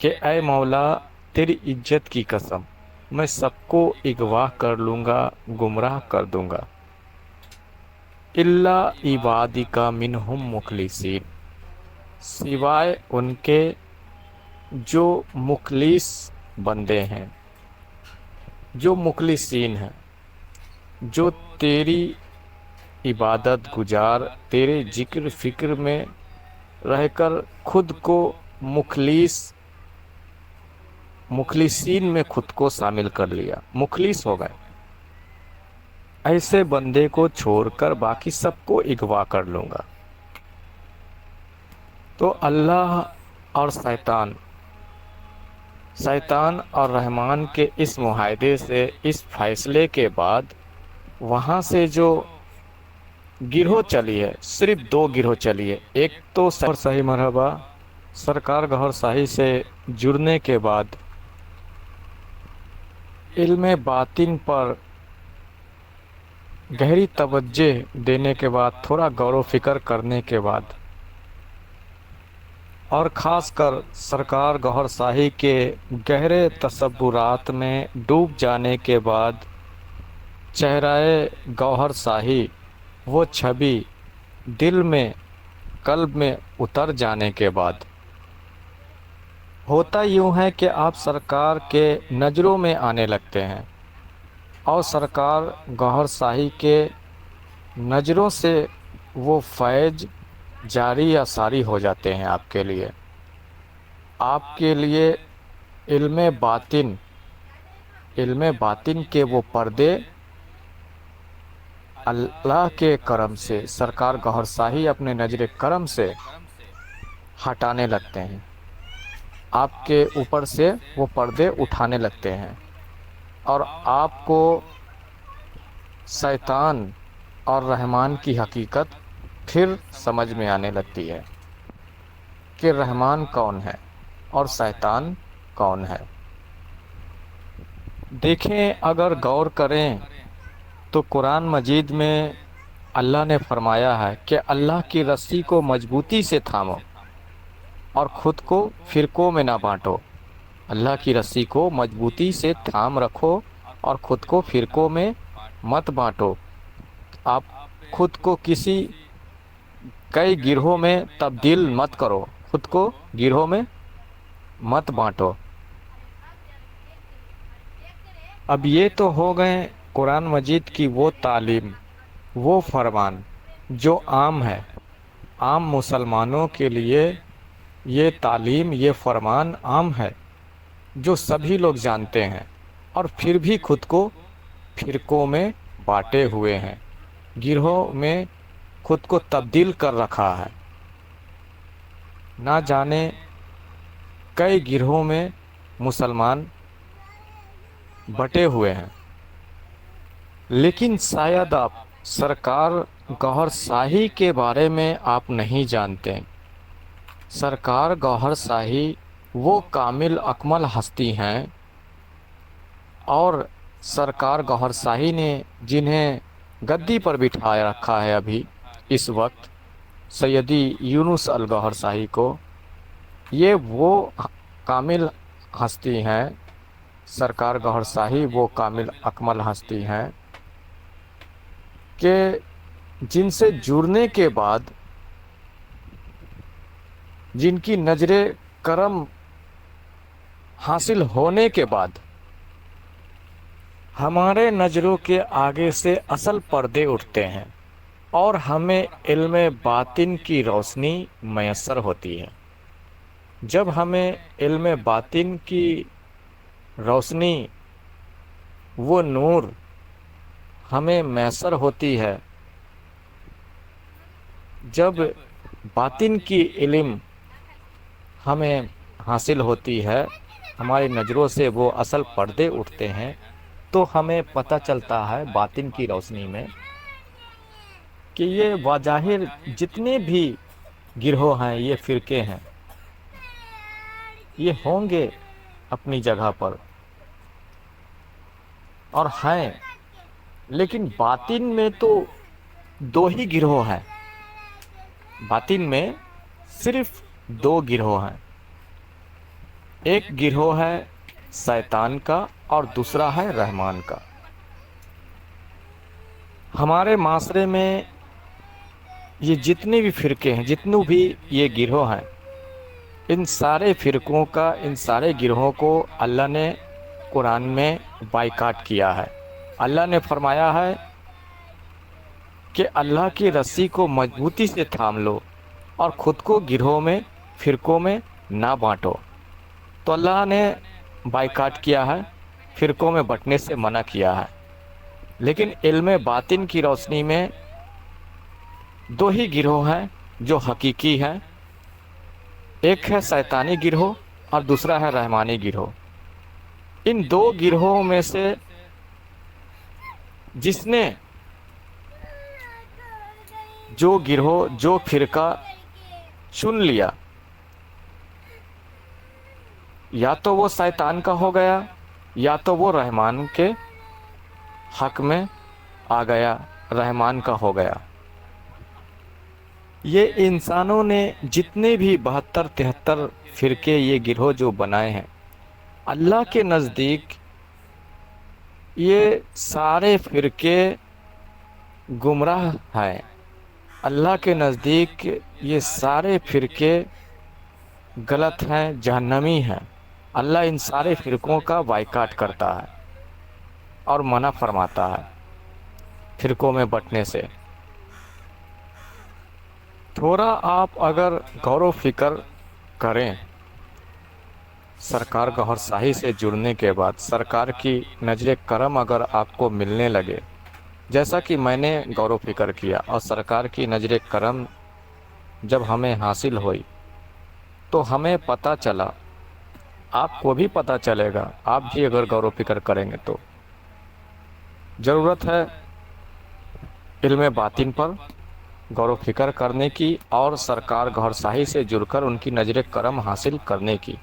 کہ اے مولا تیری عزت کی قسم میں سب کو اغوا کر لوں گا، گمراہ کر دوں گا، الا عبادک منہم مخلصین، سوائے ان کے جو مخلص بندے ہیں، جو مخلصین ہیں، جو تیری عبادت گزار، تیرے ذکر فکر میں رہ کر خود کو مخلصین میں خود کو شامل کر لیا، مخلص ہو گئے، ایسے بندے کو چھوڑ کر باقی سب کو اغوا کر لوں گا۔ تو اللہ اور شیطان اور رحمان کے اس معاہدے سے، اس فیصلے کے بعد وہاں سے جو گروہ چلی ہے، صرف دو گروہ چلی ہے۔ ایک تو صحیح مرحبا سرکار گہر شاہی سے جڑنے کے بعد علم باطن پر گہری توجہ دینے کے بعد، تھوڑا غور و فکر کرنے کے بعد، اور خاص کر سرکار گہر شاہی کے گہرے تصورات میں ڈوب جانے کے بعد، چہرہ گوہر شاہی وہ چھبی دل میں، قلب میں اتر جانے کے بعد، ہوتا یوں ہے کہ آپ سرکار کے نظروں میں آنے لگتے ہیں، اور سرکار گوہر شاہی کے نظروں سے وہ فیض جاری یا ساری ہو جاتے ہیں آپ کے لیے۔ آپ کے لیے علم باطن کے وہ پردے اللہ کے کرم سے، سرکار گوہر شاہی اپنے نظر کرم سے ہٹانے لگتے ہیں، آپ کے اوپر سے وہ پردے اٹھانے لگتے ہیں، اور آپ کو شیطان اور رحمان کی حقیقت پھر سمجھ میں آنے لگتی ہے کہ رحمان کون ہے اور شیطان کون ہے۔ دیکھیں، اگر غور کریں تو قرآن مجید میں اللہ نے فرمایا ہے کہ اللہ کی رسی کو مضبوطی سے تھامو اور خود کو فرقوں میں نہ بانٹو۔ اللہ کی رسی کو مضبوطی سے تھام رکھو اور خود کو فرقوں میں مت بانٹو۔ آپ خود کو کئی گروہوں میں تبدیل مت کرو، خود کو گروہوں میں مت بانٹو۔ اب یہ تو ہو گئے قرآن مجید کی وہ تعلیم، وہ فرمان جو عام ہے، عام مسلمانوں کے لیے یہ تعلیم، یہ فرمان عام ہے، جو سبھی لوگ جانتے ہیں، اور پھر بھی خود کو فرقوں میں بانٹے ہوئے ہیں، گروہوں میں خود کو تبدیل کر رکھا ہے۔ نہ جانے کئی گروہوں میں مسلمان بٹے ہوئے ہیں، لیکن شاید آپ سرکار گوہر شاہی کے بارے میں آپ نہیں جانتے۔ سرکار گوہر شاہی وہ کامل اکمل ہستی ہیں، اور سرکار گوہر شاہی نے جنہیں گدی پر بٹھائے رکھا ہے ابھی اس وقت، سیدی یونس الگوہر شاہی کو، یہ وہ کامل ہستی ہیں، سرکار گوہر شاہی وہ کامل اکمل ہستی ہیں کہ جن سے جڑنے کے بعد، جن کی نظر کرم حاصل ہونے کے بعد، ہمارے نظروں کے آگے سے اصل پردے اٹھتے ہیں اور ہمیں علم باطن کی روشنی میسر ہوتی ہے۔ جب ہمیں علم باطن کی روشنی، وہ نور ہمیں میسر ہوتی ہے، جب باطن کی علم ہمیں حاصل ہوتی ہے، ہماری نظروں سے وہ اصل پردے اٹھتے ہیں، تو ہمیں پتہ چلتا ہے باطن کی روشنی میں کہ یہ بظاہر جتنے بھی گروہ ہیں، یہ فرقے ہیں، یہ ہوں گے اپنی جگہ پر اور ہیں، لیکن باطن میں تو دو ہی گروہ ہیں، باطن میں صرف دو گروہ ہیں۔ ایک گروہ ہے شیطان کا اور دوسرا ہے رحمان کا۔ ہمارے معاشرے میں یہ جتنے بھی فرقے ہیں، جتنے بھی یہ گروہ ہیں، ان سارے فرقوں کا، ان سارے گروہوں کو اللہ نے قرآن میں بائیکاٹ کیا ہے۔ اللہ نے فرمایا ہے کہ اللہ کی رسی کو مضبوطی سے تھام لو اور خود کو گروہوں میں، فرقوں میں نہ بانٹو۔ تو اللہ نے بائیکاٹ کیا ہے، فرقوں میں بٹنے سے منع کیا ہے۔ لیکن علم باطن کی روشنی میں دو ہی گروہ ہیں جو حقیقی ہیں، ایک ہے شیطانی گروہ اور دوسرا ہے رحمانی گروہ۔ ان دو گروہوں میں سے جس نے جو گروہ، جو فرقہ چن لیا، یا تو وہ شیطان کا ہو گیا یا تو وہ رحمان کے حق میں آ گیا، رحمان کا ہو گیا۔ یہ انسانوں نے جتنے بھی 72-73 فرقے، یہ گروہ جو بنائے ہیں، اللہ کے نزدیک یہ سارے فرقے گمراہ ہیں۔ اللہ کے نزدیک یہ سارے فرقے غلط ہیں، جہنمی ہیں۔ اللہ ان سارے فرقوں کا بائیکاٹ کرتا ہے اور منع فرماتا ہے فرقوں میں بٹنے سے۔ تھوڑا آپ اگر غور و فکر کریں، سرکار گوھر شاہی سے جڑنے کے بعد سرکار کی نظر کرم اگر آپ کو ملنے لگے، جیسا کہ میں نے غور و فکر کیا، اور سرکار کی نظر کرم جب ہمیں حاصل ہوئی تو ہمیں پتہ چلا، آپ کو بھی پتہ چلے گا، آپ بھی اگر غور و فکر کریں گے تو ضرورت ہے علم باطن پر غور و فکر کرنے کی اور سرکار گوھر شاہی سے جڑ کر ان کی نظر کرم حاصل کرنے کی۔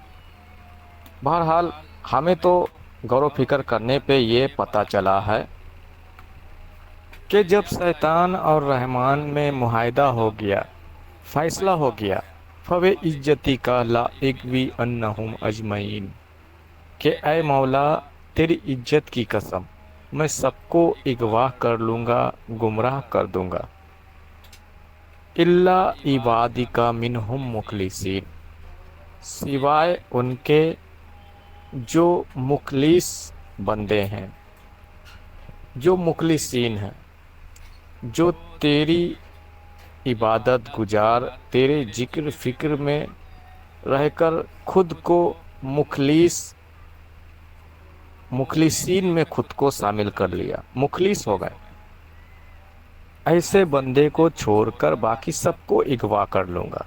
بہرحال ہمیں تو غور و فکر کرنے پہ یہ پتہ چلا ہے کہ جب شیطان اور رحمان میں معاہدہ ہو گیا، فیصلہ ہو گیا، فوِ عزتی کا لا اغوی انہم اجمعین، کہ اے مولا تیری عزت کی قسم میں سب کو اغوا کر لوں گا، گمراہ کر دوں گا، الا عبادک منہم مخلصین، سوائے ان کے جو مخلص بندے ہیں، جو مخلصین ہیں، جو تیری عبادت گزار، تیرے ذکر فکر میں رہ کر خود کو مخلصین میں خود کو شامل کر لیا، مخلص ہو گئے، ایسے بندے کو چھوڑ کر باقی سب کو اغوا کر لوں گا۔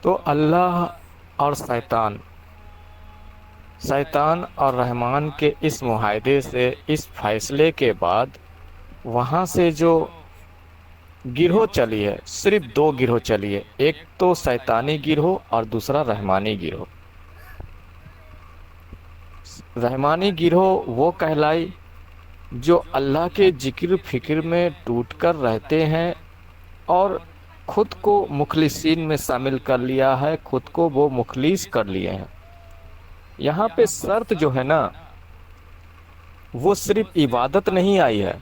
تو اللہ اور شیطان اور رحمان کے اس معاہدے سے، اس فیصلے کے بعد وہاں سے جو گروہ چلی ہے، صرف دو گروہ چلی ہے، ایک تو شیطانی گروہ اور دوسرا رحمانی گروہ۔ رحمانی گروہ وہ کہلائی جو اللہ کے ذکر فکر میں ٹوٹ کر رہتے ہیں اور خود کو مخلصین میں شامل کر لیا ہے، خود کو وہ مخلص کر لیے ہیں۔ یہاں پہ شرط جو ہے نا، وہ صرف عبادت نہیں آئی ہے۔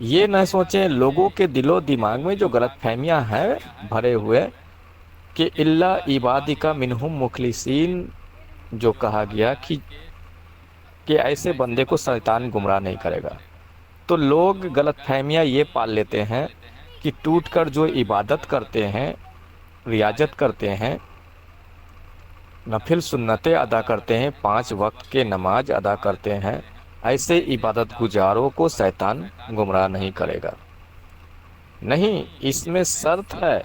یہ نہ سوچیں، لوگوں کے دل و دماغ میں جو غلط فہمیاں ہیں بھرے ہوئے کہ الا عبادک منہم مخلصین، جو کہا گیا کہ ایسے بندے کو شیطان گمراہ نہیں کرے گا، تو لوگ غلط فہمیاں یہ پال لیتے ہیں کہ ٹوٹ کر جو عبادت کرتے ہیں، ریاضت کرتے ہیں، نفل سنتیں ادا کرتے ہیں، 5 وقت کے نماز ادا کرتے ہیں، ایسے عبادت گزاروں کو شیطان گمراہ نہیں کرے گا۔ نہیں، اس میں شرط ہے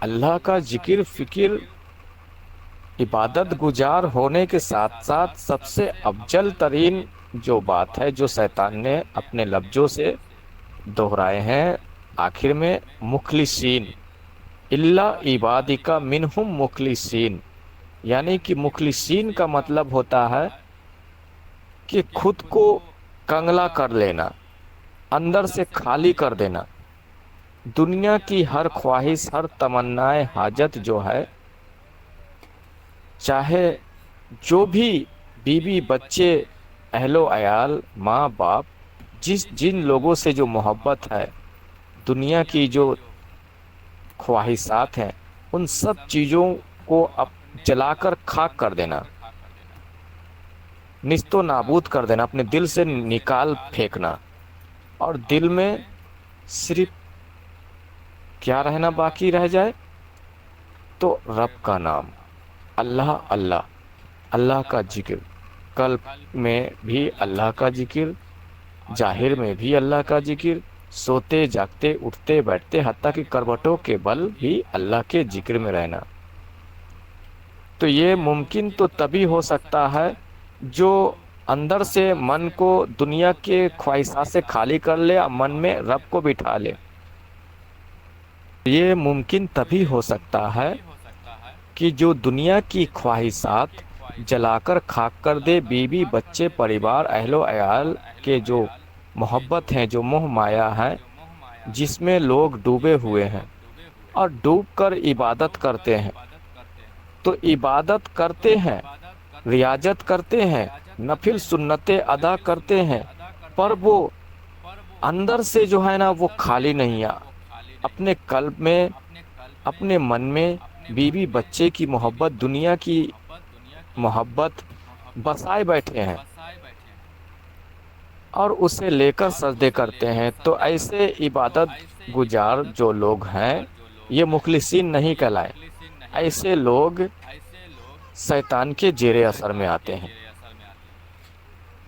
اللہ کا ذکر فکر، عبادت گزار ہونے کے ساتھ ساتھ سب سے افضل ترین جو بات ہے، جو شیطان نے اپنے لفظوں سے دہرائے ہیں آخر میں، مخلصین، الا عبادک منہم مخلصین، یعنی کہ مخلصین کا مطلب ہوتا ہے کہ خود کو کنگلا کر لینا، اندر سے خالی کر دینا، دنیا کی ہر خواہش، ہر تمنائے حاجت جو ہے چاہے جو بھی بیوی بچے اہل و عیال ماں باپ جن لوگوں سے جو محبت ہے، دنیا کی جو خواہشات ہیں، ان سب چیزوں کو اب جلا کر خاک کر دینا، نیست و نابود کر دینا، اپنے دل سے نکال پھینکنا، اور دل میں صرف کیا رہنا باقی رہ جائے؟ تو رب کا نام، اللہ اللہ، اللہ کا ذکر، قلب میں بھی اللہ کا ذکر، ظاہر میں بھی اللہ کا ذکر، سوتے جاگتے اٹھتے بیٹھتے حتیٰ کہ کروٹوں کے بل بھی اللہ کے ذکر میں رہنا۔ تو یہ ممکن تو تبھی ہو سکتا ہے جو اندر سے من کو دنیا کے خواہشات سے خالی کر لے اور من میں رب کو بٹھا لے۔ یہ ممکن تبھی ہو سکتا ہے کہ جو دنیا کی خواہشات جلا کر خاک کر دے، بیوی بچے پریوار اہل و عیال کے جو محبت ہیں، جو موہ مایا ہے، جس میں لوگ ڈوبے ہوئے ہیں اور ڈوب کر عبادت کرتے ہیں، تو عبادت کرتے ہیں، ریاضت کرتے ہیں، نفل سنتیں ادا کرتے ہیں، پر وہ اندر سے جو ہے نا وہ خالی نہیں ہے، اپنے قلب میں، اپنے من میں بیوی بچے کی محبت، دنیا کی محبت بسائے بیٹھے ہیں اور اسے لے کر سجدے کرتے ہیں۔ تو ایسے عبادت گزار جو لوگ ہیں یہ مخلصین نہیں کہلائے، ایسے لوگ شیطان کے زیر اثر میں آتے ہیں۔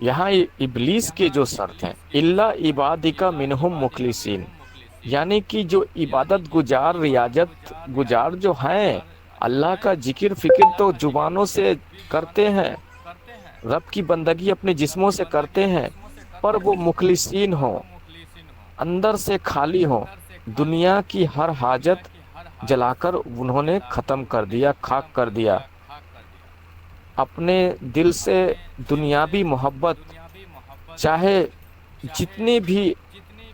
یہاں ابلیس کے جو شرط ہیں، الا عبادک منہم مخلصین، یعنی کہ جو عبادت گزار ریاضت گزار جو ہیں، اللہ کا ذکر فکر تو زبانوں سے کرتے ہیں، رب کی بندگی اپنے جسموں سے کرتے ہیں، پر وہ مخلصین ہوں، اندر سے خالی ہوں، دنیا کی ہر حاجت جلا کر انہوں نے ختم کر دیا، خاک کر دیا، اپنے دل سے دنیاوی محبت چاہے جتنی بھی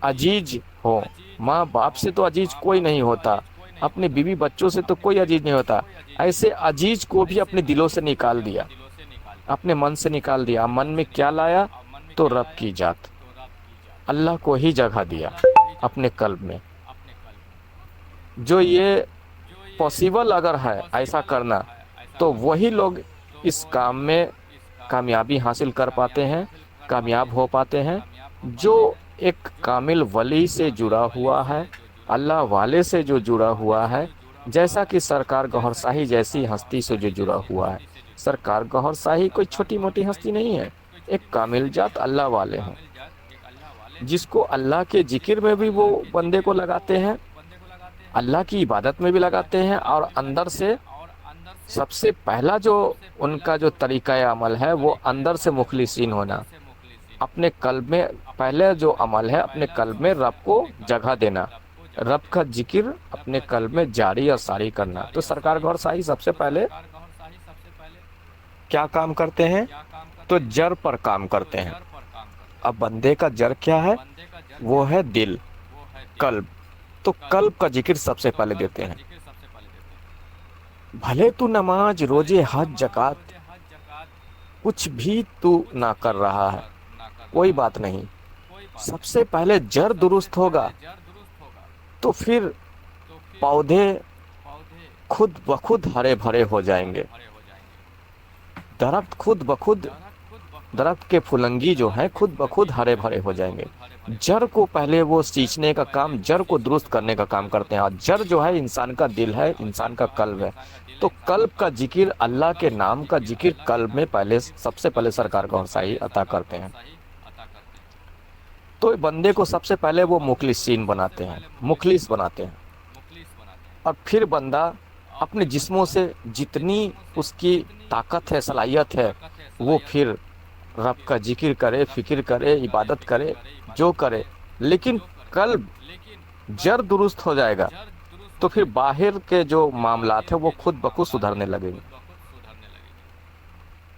عزیز ہو، ماں باپ سے تو عزیز کوئی نہیں ہوتا، اپنے بیوی بچوں سے تو کوئی عزیز نہیں ہوتا، ایسے عزیز کو بھی اپنے دلوں سے نکال دیا، اپنے من سے نکال دیا۔ من میں کیا لایا؟ تو رب کی ذات، اللہ کو ہی جگہ دیا اپنے قلب میں۔ جو یہ پاسبل اگر ہے ایسا کرنا، تو وہی لوگ اس کام میں کامیابی حاصل کر پاتے ہیں، کامیاب ہو پاتے ہیں۔ جو ایک کامل ولی سے جڑا ہوا ہے، اللہ والے سے جو جڑا ہوا ہے، جیسا کہ سرکار گوھر شاہی جیسی ہستی سے جو جڑا ہوا ہے۔ سرکار گوھر شاہی کوئی چھوٹی موٹی ہستی نہیں ہے، ایک کامل ذات اللہ والے ہیں، جس کو اللہ کے ذکر میں بھی وہ بندے کو لگاتے ہیں، اللہ کی عبادت میں بھی لگاتے ہیں، اور اندر سے سب سے پہلا جو ان کا جو طریقہ عمل ہے وہ اندر سے مخلصین ہونا، اپنے قلب میں پہلے جو عمل ہے اپنے قلب میں رب کو جگہ دینا، رب کا ذکر اپنے قلب میں جاری اور ساری کرنا۔ تو سرکار گوھر شاہی سب سے پہلے کیا کام کرتے ہیں؟ تو جڑ پر کام کرتے ہیں۔ اب بندے کا جڑ کیا ہے؟ وہ ہے دل، قلب، تو قلب کا ذکر سب سے پہلے دیتے ہیں۔ بھلے تو نماز روزے حج زکوٰۃ کچھ بھی تو نہ کر رہا ہے، کوئی بات نہیں، سب سے پہلے جڑ درست ہوگا تو پھر پودے خود بخود ہرے بھرے ہو جائیں گے، درخت خود بخود، درخت کے پھلنگی جو ہیں خود بخود ہرے بھرے ہو جائیں گے۔ جڑ کو پہلے وہ سینچنے کا کام، جڑ کو درست کرنے کا کام کرتے ہیں، اور جڑ جو ہے انسان کا دل ہے، انسان کا قلب ہے۔ تو قلب کا ذکر، اللہ کے نام کا ذکر قلب میں پہلے سب سے پہلے سرکار گوھر شاہی عطا کرتے ہیں۔ تو بندے کو سب سے پہلے وہ مخلصین بناتے ہیں، مخلص بناتے ہیں، اور پھر بندہ اپنے جسموں سے جتنی اس کی طاقت ہے، صلاحیت ہے، وہ پھر رب کا ذکر کرے، فکر کرے، عبادت کرے، جو کرے، لیکن قلب جڑ درست ہو جائے گا تو پھر باہر کے جو معاملات ہیں وہ خود بخود سدھرنے لگیں گے۔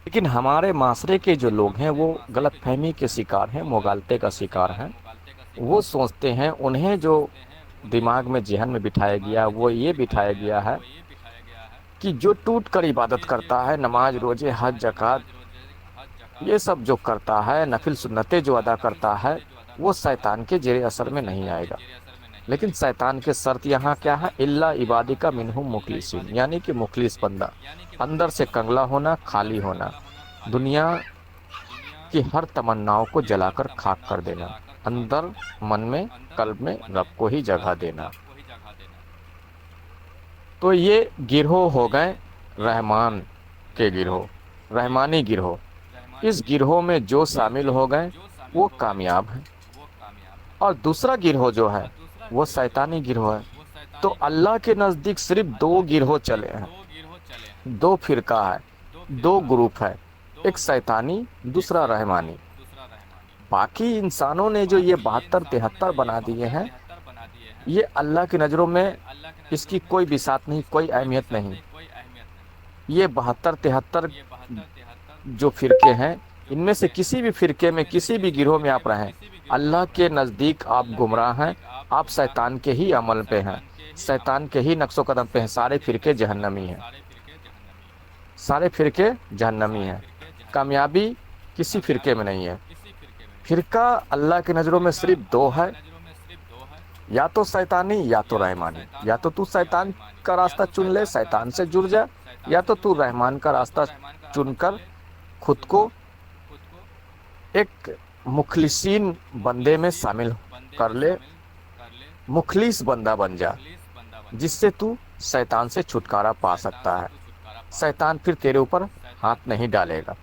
لیکن ہمارے معاشرے کے جو لوگ ہیں وہ غلط فہمی کے شکار ہیں، مغالطے کا شکار ہیں۔ وہ سوچتے ہیں، انہیں جو دماغ میں ذہن میں بٹھایا گیا وہ یہ بٹھایا گیا ہے کہ جو ٹوٹ کر عبادت کرتا ہے، نماز روزے حج زکوٰۃ یہ سب جو کرتا ہے، نفل سنتیں جو ادا کرتا ہے، وہ شیطان کے زیر اثر میں نہیں آئے گا۔ لیکن شیطان کے شرط یہاں کیا ہے؟ الا عبادک منہم مخلصین، یعنی کہ مخلص بندہ، اندر سے کنگلا ہونا، خالی ہونا، دنیا کی ہر تمناؤں کو جلا کر خاک کر دینا، اندر من میں قلب میں رب کو ہی جگہ دینا۔ تو یہ گروہ ہو گئے رحمان کے گروہ، رحمانی گروہ۔ اس گروہ میں جو شامل ہو گئے وہ کامیاب ہیں، اور دوسرا گروہ جو ہے وہ شیطانی گروہ ہے۔ تو اللہ کے نزدیک صرف دو گروہ چلے ہیں، دو فرقہ ہے، دو گروپ ہے، ایک شیطانی دوسرا رحمانی۔ باقی انسانوں نے جو یہ 72-73 بنا دیے ہیں، یہ اللہ کی نظروں میں اس کی کوئی بساط نہیں، کوئی اہمیت نہیں۔ یہ 72-73 جو فرقے ہیں، ان میں سے کسی بھی فرقے میں، کسی بھی گروہ میں آپ رہیں، اللہ کے نزدیک آپ گمراہ ہیں، آپ شیطان کے ہی عمل پہ ہیں، شیطان کے ہی نقش و قدم پہ ہیں۔ سارے فرقے جہنمی ہیں، سارے فرقے جہنمی ہیں، کامیابی کسی فرقے میں نہیں ہے۔ فرقہ اللہ کی نظروں میں صرف دو ہے، یا تو شیطانی یا تو رحمانی۔ یا تو شیطان کا راستہ چن لے، شیطان سے جڑ جا، یا تو رحمان کا راستہ چن کر خود کو ایک مخلصین بندے میں شامل کر لے، مخلص بندہ بن جا، جس سے تو شیطان سے چھٹکارا پا سکتا ہے۔ شیطان پھر تیرے اوپر ہاتھ نہیں ڈالے گا۔